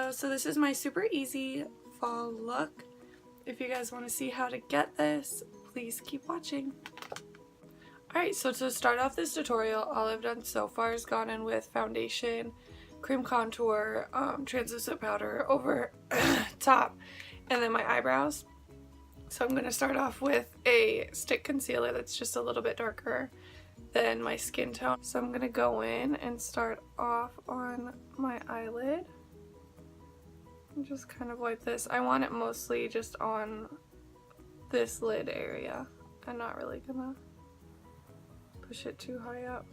Hello, so this is my super easy fall look. If you guys want to see how to get this, please keep watching. Alright, so to start off this tutorial, all I've done so far is gone in with foundation, cream contour, translucent powder over top, and then my eyebrows. So I'm going to start off with a stick concealer that's just a little bit darker than my skin tone. So I'm going to go in and start off on my eyelid. And just kind of wipe this. I want it mostly just on this lid area. I'm not really gonna push it too high up.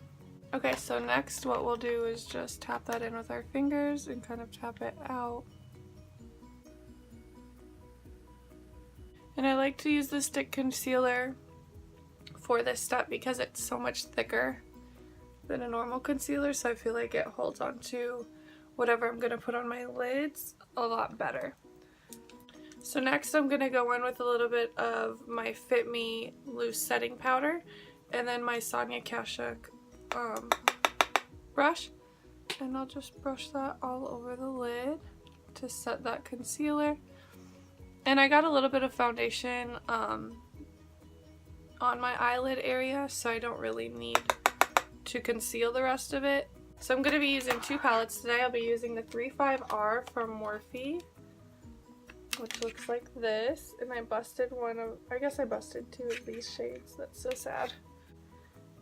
Okay, so next what we'll do is just tap that in with our fingers and kind of tap it out. And I like to use the stick concealer for this step because it's so much thicker than a normal concealer, so I feel like it holds on to whatever I'm going to put on my lids a lot better. So next I'm going to go in with a little bit of my Fit Me loose setting powder and then my Sonia Kashuk brush, and I'll just brush that all over the lid to set that concealer. And I got a little bit of foundation on my eyelid area, so I don't really need to conceal the rest of it. So I'm going to be using two palettes today. I'll be using the 35R from Morphe, which looks like this. And I busted I guess I busted two of these shades. That's so sad.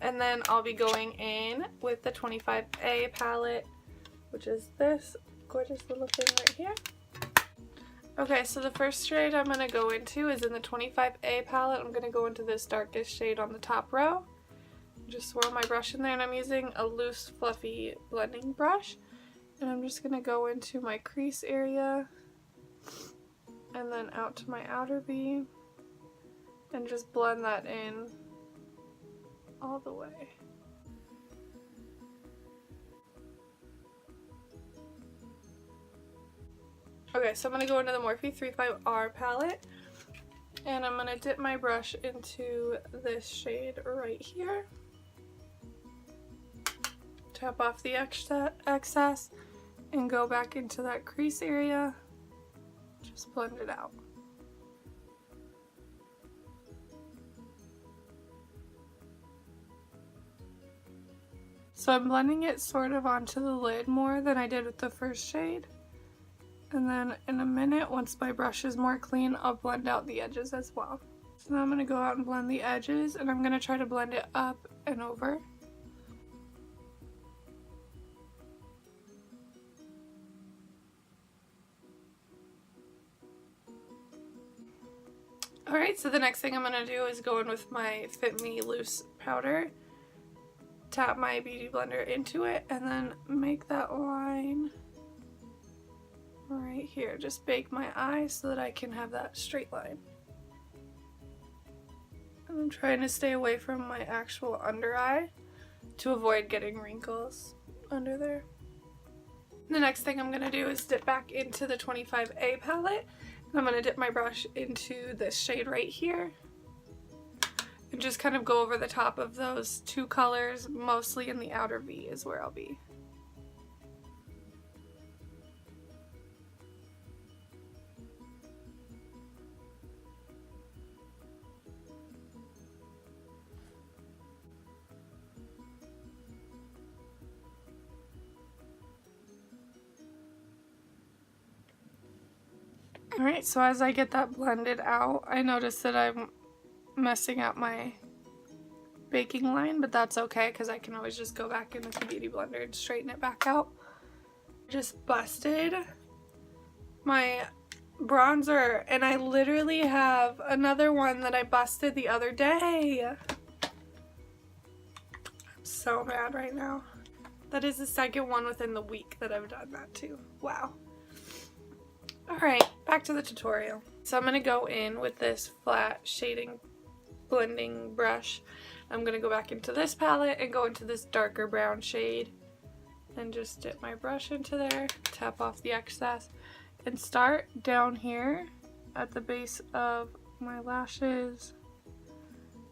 And then I'll be going in with the 25A palette, which is this gorgeous little thing right here. Okay, so the first shade I'm going to go into is in the 25A palette. I'm going to go into this darkest shade on the top row. Just swirl my brush in there, and I'm using a loose fluffy blending brush, and I'm just going to go into my crease area and then out to my outer V and just blend that in all the way. Okay, so I'm going to go into the Morphe 35R palette, and I'm going to dip my brush into this shade right here. Tap off the excess and go back into that crease area. Just blend it out. So I'm blending it sort of onto the lid more than I did with the first shade. And then in a minute, once my brush is more clean, I'll blend out the edges as well. So now I'm going to go out and blend the edges, and I'm going to try to blend it up and over. Alright, so the next thing I'm going to do is go in with my Fit Me loose powder, tap my beauty blender into it, and then make that line right here. Just bake my eye so that I can have that straight line. And I'm trying to stay away from my actual under eye to avoid getting wrinkles under there. The next thing I'm going to do is dip back into the 25A palette. I'm going to dip my brush into this shade right here and just kind of go over the top of those two colors, mostly in the outer V is where I'll be. Alright, so as I get that blended out, I notice that I'm messing up my baking line, but that's okay because I can always just go back in with the beauty blender and straighten it back out. Just busted my bronzer, and I literally have another one that I busted the other day. I'm so mad right now. That is the second one within the week that I've done that too. Wow. Alright, back to the tutorial. So I'm going to go in with this flat shading blending brush. I'm going to go back into this palette and go into this darker brown shade and just dip my brush into there, tap off the excess, and start down here at the base of my lashes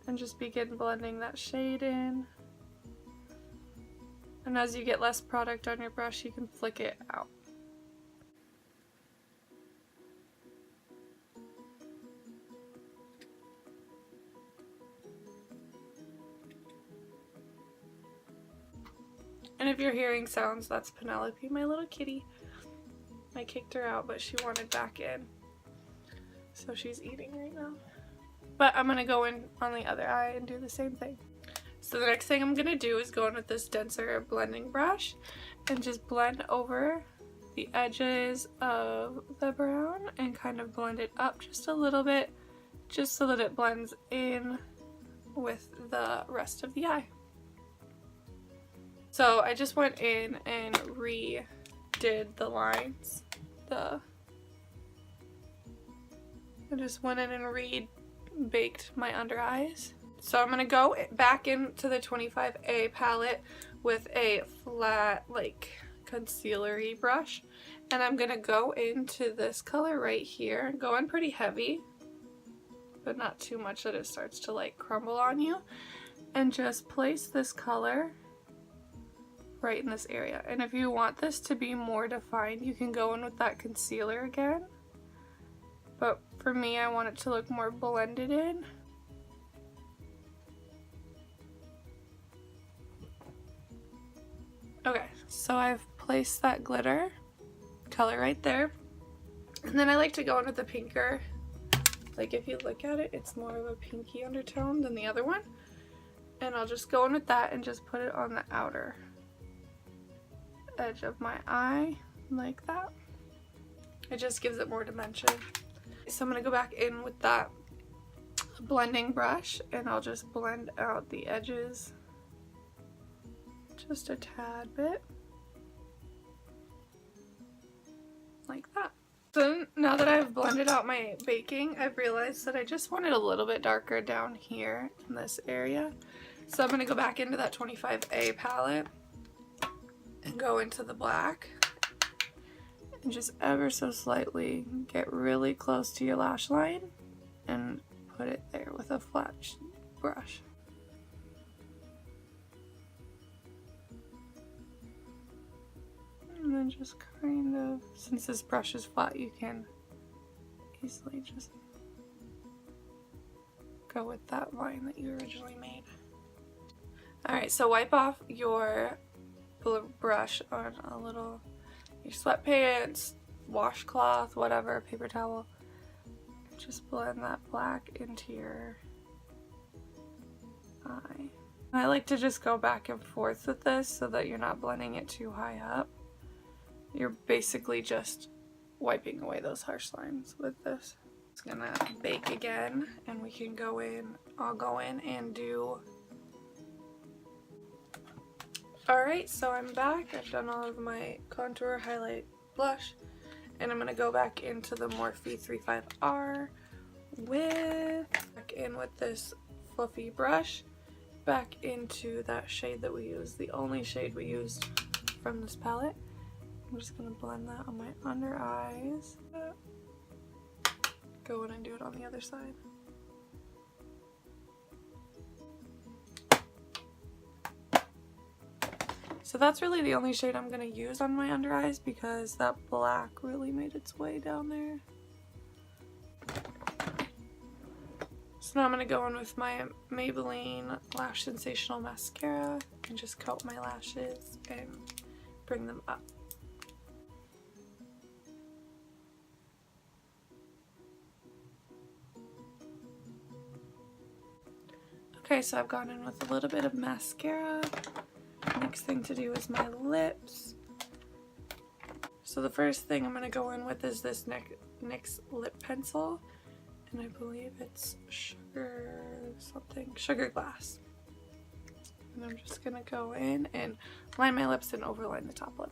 and just begin blending that shade in. And as you get less product on your brush, you can flick it out. And if you're hearing sounds, that's Penelope, my little kitty. I kicked her out, but she wanted back in. So she's eating right now. But I'm going to go in on the other eye and do the same thing. So the next thing I'm going to do is go in with this denser blending brush and just blend over the edges of the brown and kind of blend it up just a little bit, just so that it blends in with the rest of the eye. So I just went in and redid the lines. I just went in and baked my under eyes. So I'm going to go back into the 25A palette with a flat, like, concealer-y brush. And I'm going to go into this color right here. Go in pretty heavy, but not too much that it starts to, like, crumble on you. And just place this color right in this area. And if you want this to be more defined, you can go in with that concealer again. But for me, I want it to look more blended in. Okay, so I've placed that glitter color right there. And then I like to go in with the pinker. Like, if you look at it, it's more of a pinky undertone than the other one. And I'll just go in with that and just put it on the outer edge of my eye, like that. It just gives it more dimension. So I'm going to go back in with that blending brush and I'll just blend out the edges just a tad bit, like that. So now that I've blended out my baking, I've realized that I just want it a little bit darker down here in this area. So I'm going to go back into that 25A palette and go into the black and just ever so slightly get really close to your lash line and put it there with a flat brush. And then just kind of, since this brush is flat, you can easily just go with that line that you originally made. Alright, so wipe off your brush on a little, your sweatpants, washcloth, whatever, paper towel. Just blend that black into your eye. I like to just go back and forth with this so that you're not blending it too high up. You're basically just wiping away those harsh lines with this. It's gonna bake again and we can go in, I'll go in and do. Alright, so I'm back. I've done all of my contour, highlight, blush, and I'm gonna go back into the Morphe 35R back in with this fluffy brush, back into that shade that we used, the only shade we used from this palette. I'm just going to blend that on my under eyes. Go in and do it on the other side. So that's really the only shade I'm going to use on my under eyes because that black really made its way down there. So now I'm going to go in with my Maybelline Lash Sensational Mascara and just coat my lashes and bring them up. Okay, so I've gone in with a little bit of mascara. Next thing to do is my lips. So the first thing I'm going to go in with is this NYX lip pencil. And I believe it's Sugar Glass. And I'm just going to go in and line my lips and overline the top lip.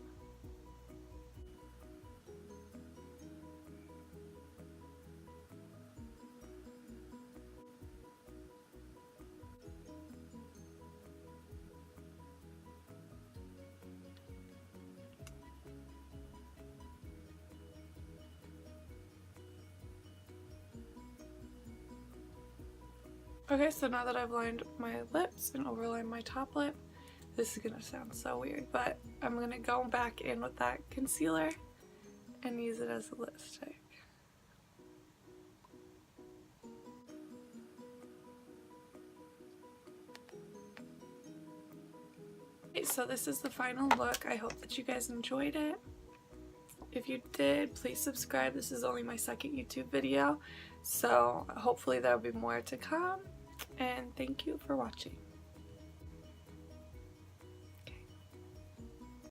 Okay, so now that I've lined my lips and overlined my top lip, this is gonna sound so weird, but I'm gonna go back in with that concealer and use it as a lipstick. So this is the final look. I hope that you guys enjoyed it. If you did, please subscribe. This is only my second YouTube video, so hopefully there'll be more to come. And thank you for watching.